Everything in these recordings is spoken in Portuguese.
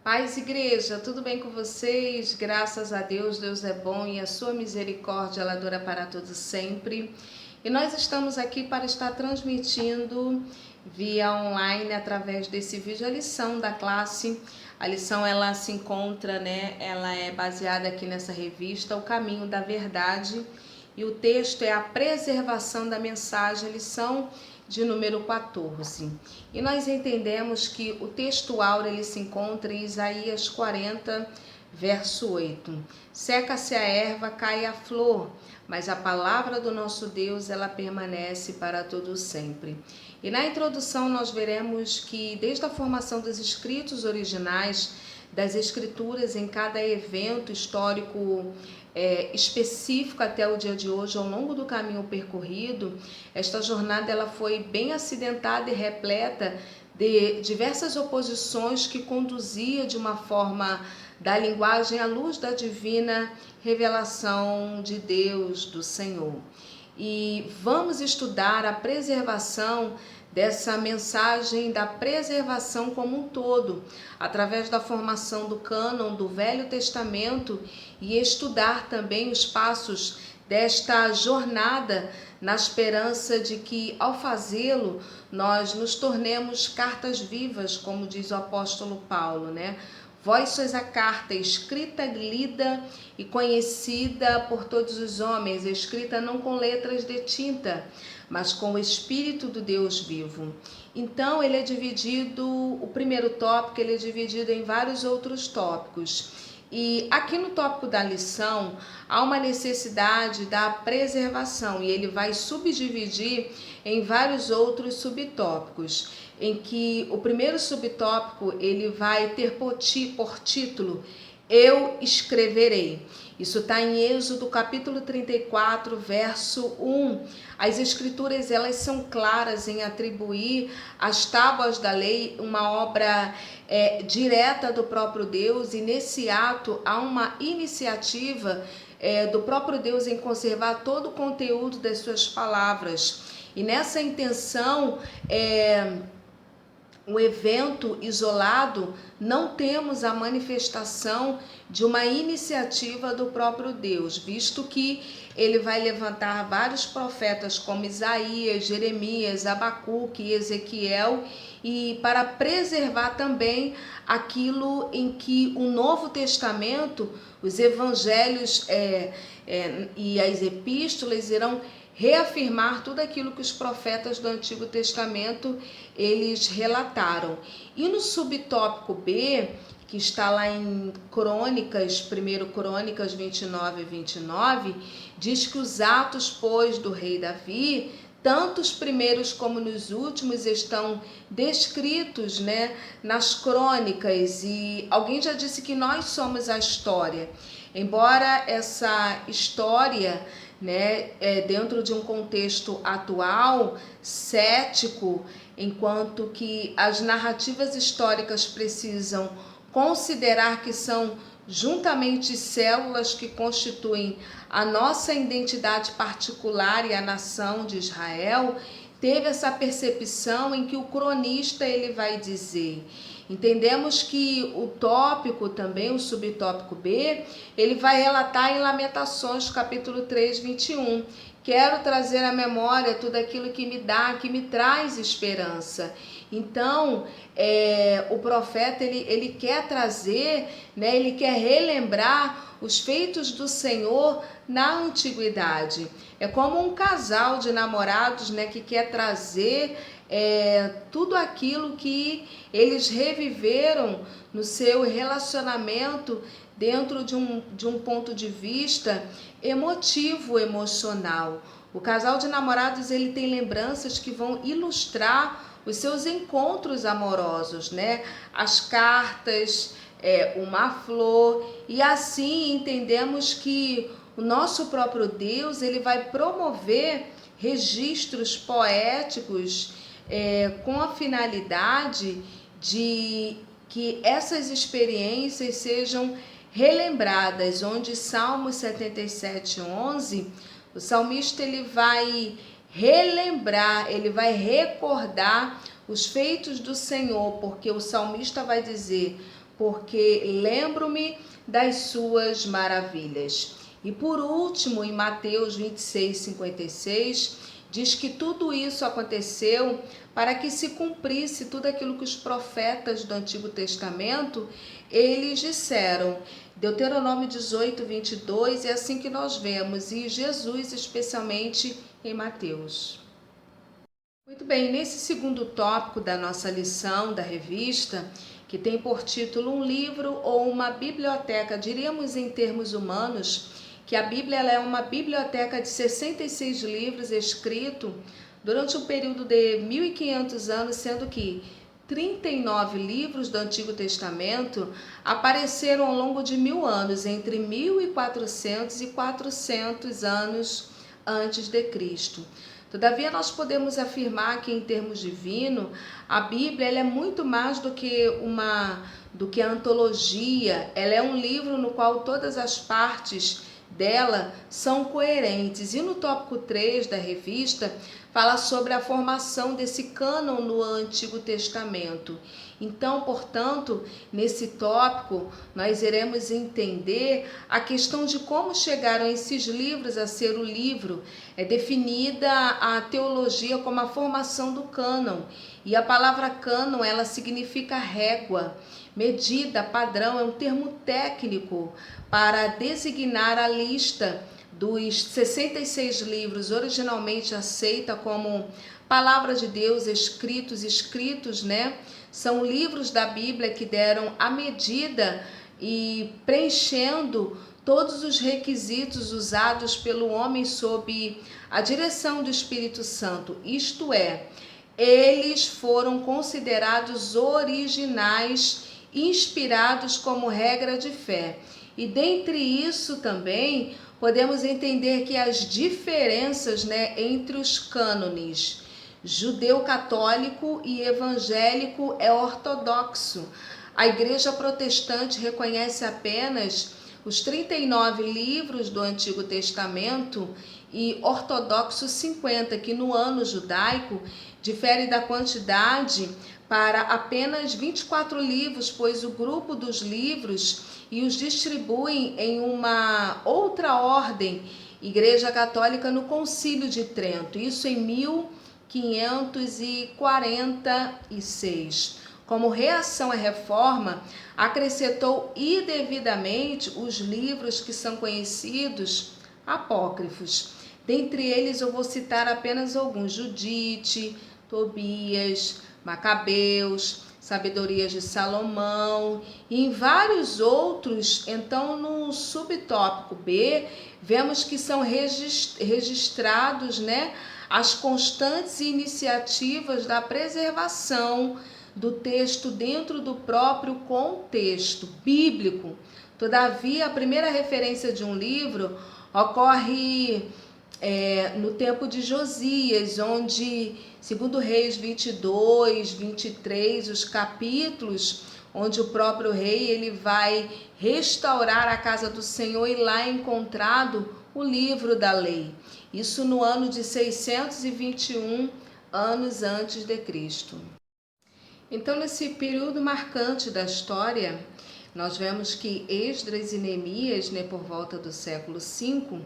Paz, igreja, tudo bem com vocês? Graças a Deus, Deus é bom e a sua misericórdia ela dura para todos sempre. E nós estamos aqui para estar transmitindo via online através desse vídeo a lição da classe. A lição ela se encontra, ela é baseada aqui nessa revista, O Caminho da Verdade, e o texto é a preservação da mensagem, lição de número 14. E nós entendemos que o texto áureo ele se encontra em Isaías 40, verso 8. Seca-se a erva, cai a flor, mas a palavra do nosso Deus ela permanece para todo sempre. E na introdução nós veremos que desde a formação dos escritos originais, das escrituras em cada evento histórico específico até o dia de hoje, ao longo do caminho percorrido, esta jornada ela foi bem acidentada e repleta de diversas oposições que conduzia de uma forma da linguagem à luz da divina revelação de Deus, do Senhor. E vamos estudar a preservação dessa mensagem da preservação como um todo, através da formação do cânon do Velho Testamento e estudar também os passos desta jornada na esperança de que, ao fazê-lo, nós nos tornemos cartas vivas, como diz o apóstolo Paulo, Vós sois a carta escrita, lida e conhecida por todos os homens, escrita não com letras de tinta, mas com o Espírito do Deus vivo. Então, ele é dividido, o primeiro tópico, ele é dividido em vários outros tópicos. E aqui no tópico da lição, há uma necessidade da preservação, e ele vai subdividir em vários outros subtópicos, em que o primeiro subtópico ele vai ter por título Eu escreverei. Isso está em Êxodo capítulo 34, verso 1. As escrituras elas são claras em atribuir às tábuas da lei uma obra direta do próprio Deus, e nesse ato há uma iniciativa do próprio Deus em conservar todo o conteúdo das suas palavras. E nessa intenção, um evento isolado, não temos a manifestação de uma iniciativa do próprio Deus, visto que ele vai levantar vários profetas como Isaías, Jeremias, Abacuque e Ezequiel, e para preservar também aquilo em que o Novo Testamento, os evangelhos e as epístolas irão reafirmar tudo aquilo que os profetas do Antigo Testamento eles relataram. E no subtópico B, que está lá em Crônicas, 1 Crônicas 29 e 29, diz que os atos, pois, do rei Davi, tanto os primeiros como nos últimos, estão descritos nas crônicas. E alguém já disse que nós somos a história. Embora essa história dentro de um contexto atual, cético, enquanto que as narrativas históricas precisam considerar que são juntamente células que constituem a nossa identidade particular e a nação de Israel, teve essa percepção em que o cronista ele vai dizer. Entendemos que o tópico também, o subtópico B, ele vai relatar em Lamentações, capítulo 3, 21. Quero trazer à memória tudo aquilo que me traz esperança. Então, o profeta, ele quer trazer, ele quer relembrar os feitos do Senhor na antiguidade. É como um casal de namorados, que quer trazer tudo aquilo que eles reviveram no seu relacionamento dentro de um ponto de vista emotivo, emocional. O casal de namorados ele tem lembranças que vão ilustrar os seus encontros amorosos, as cartas, uma flor, e assim entendemos que o nosso próprio Deus ele vai promover registros poéticos com a finalidade de que essas experiências sejam relembradas, onde Salmo 77, 11, o salmista ele vai relembrar, ele vai recordar os feitos do Senhor, porque o salmista vai dizer: porque lembro-me das suas maravilhas. E por último, em Mateus 26:56, diz que tudo isso aconteceu para que se cumprisse tudo aquilo que os profetas do Antigo Testamento, eles disseram. Deuteronômio 18:22 é assim que nós vemos, e Jesus especialmente em Mateus. Muito bem, nesse segundo tópico da nossa lição da revista, que tem por título um livro ou uma biblioteca, diríamos em termos humanos, que a Bíblia ela é uma biblioteca de 66 livros escritos durante um período de 1.500 anos, sendo que 39 livros do Antigo Testamento apareceram ao longo de 1000 anos, entre 1400 e 400 anos antes de Cristo. Todavia, nós podemos afirmar que, em termos divinos, a Bíblia ela é muito mais do que a antologia. Ela é um livro no qual todas as partes dela são coerentes. E no tópico 3 da revista, fala sobre a formação desse cânon no Antigo Testamento. Então, portanto, nesse tópico, nós iremos entender a questão de como chegaram esses livros a ser o livro. É definida a teologia como a formação do cânon. E a palavra cânon, ela significa régua, medida, padrão, é um termo técnico para designar a lista dos 66 livros originalmente aceita como palavra de Deus, escritos, né? São livros da Bíblia que deram a medida e preenchendo todos os requisitos usados pelo homem sob a direção do Espírito Santo. Isto é, eles foram considerados originais, inspirados como regra de fé. E dentre isso também podemos entender que as diferenças, né, entre os cânones judeu católico e evangélico é ortodoxo. A Igreja Protestante reconhece apenas os 39 livros do Antigo Testamento e ortodoxo 50, que no ano judaico difere da quantidade para apenas 24 livros, pois o grupo dos livros e os distribuem em uma outra ordem, Igreja Católica no Concílio de Trento, isso em 1546. Como reação à reforma, acrescentou indevidamente os livros que são conhecidos apócrifos. Dentre eles eu vou citar apenas alguns: Judite, Tobias, Macabeus, Sabedorias de Salomão e em vários outros. Então, no subtópico B, vemos que são registrados, né, as constantes iniciativas da preservação do texto dentro do próprio contexto bíblico. Todavia, a primeira referência de um livro ocorre no tempo de Josias, onde, segundo Reis 22, 23, os capítulos onde o próprio rei ele vai restaurar a casa do Senhor e lá é encontrado o livro da lei. Isso no ano de 621 anos antes de Cristo. Então, nesse período marcante da história, nós vemos que Esdras e Neemias, né, por volta do século V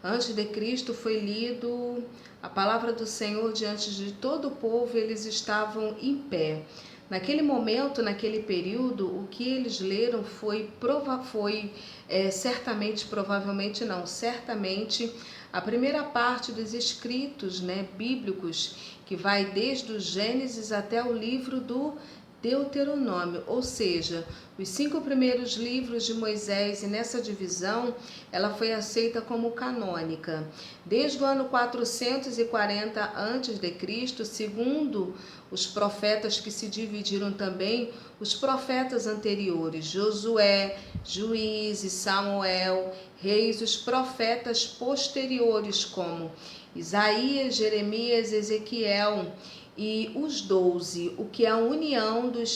antes de Cristo, foi lido a palavra do Senhor diante de todo o povo, eles estavam em pé. Naquele momento, naquele período, o que eles leram certamente, a primeira parte dos escritos, né, bíblicos, que vai desde o Gênesis até o livro do Deuteronômio, ou seja, os 5 primeiros livros de Moisés, e nessa divisão ela foi aceita como canônica. Desde o ano 440 a.C., segundo os profetas que se dividiram também, os profetas anteriores, Josué, Juízes, Samuel, Reis, os profetas posteriores como Isaías, Jeremias, Ezequiel, e os 12, o que é a união dos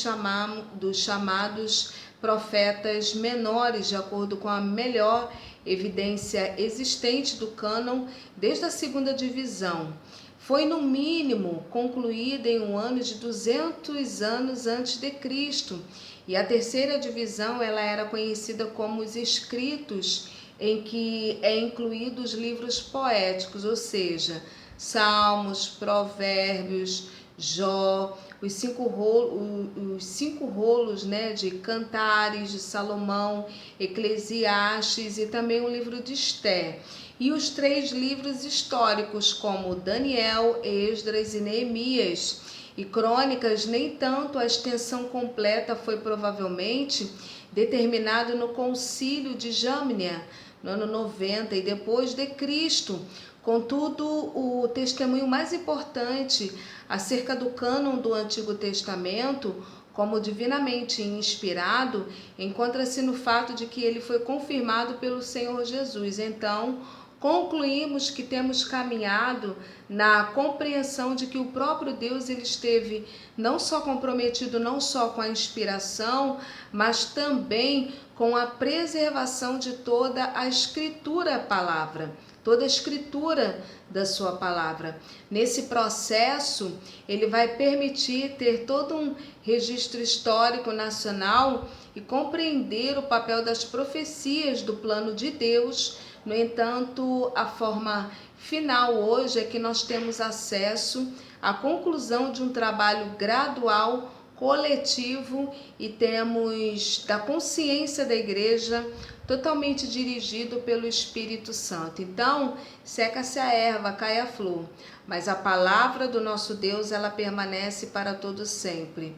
chamados profetas menores, de acordo com a melhor evidência existente do cânon desde a segunda divisão. foi no mínimo concluída em um ano de 200 anos antes de Cristo. E a terceira divisão ela era conhecida como os escritos, em que é incluído os livros poéticos, ou seja, Salmos, Provérbios, Jó, os cinco rolos, né, de Cantares de Salomão, Eclesiastes e também o livro de Esther. E os 3 livros históricos, como Daniel, Esdras e Neemias. E Crônicas, nem tanto, a extensão completa foi provavelmente determinada no concílio de Jamnia, no ano 90 e depois de Cristo. Contudo, o testemunho mais importante acerca do cânon do Antigo Testamento, como divinamente inspirado, encontra-se no fato de que ele foi confirmado pelo Senhor Jesus. Então, concluímos que temos caminhado na compreensão de que o próprio Deus ele esteve não só comprometido não só com a inspiração, mas também com a preservação de toda a escritura palavra, toda a escritura da sua palavra. Nesse processo, ele vai permitir ter todo um registro histórico nacional e compreender o papel das profecias do plano de Deus. No entanto, a forma final hoje é que nós temos acesso à conclusão de um trabalho gradual, coletivo, e temos da consciência da igreja totalmente dirigido pelo Espírito Santo. Então, seca-se a erva, cai a flor, mas a palavra do nosso Deus, ela permanece para todo sempre.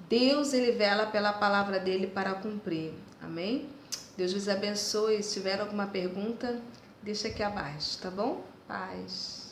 Deus, ele vela pela palavra dele para cumprir. Amém? Deus vos abençoe. Se tiver alguma pergunta, deixa aqui abaixo, tá bom? Paz.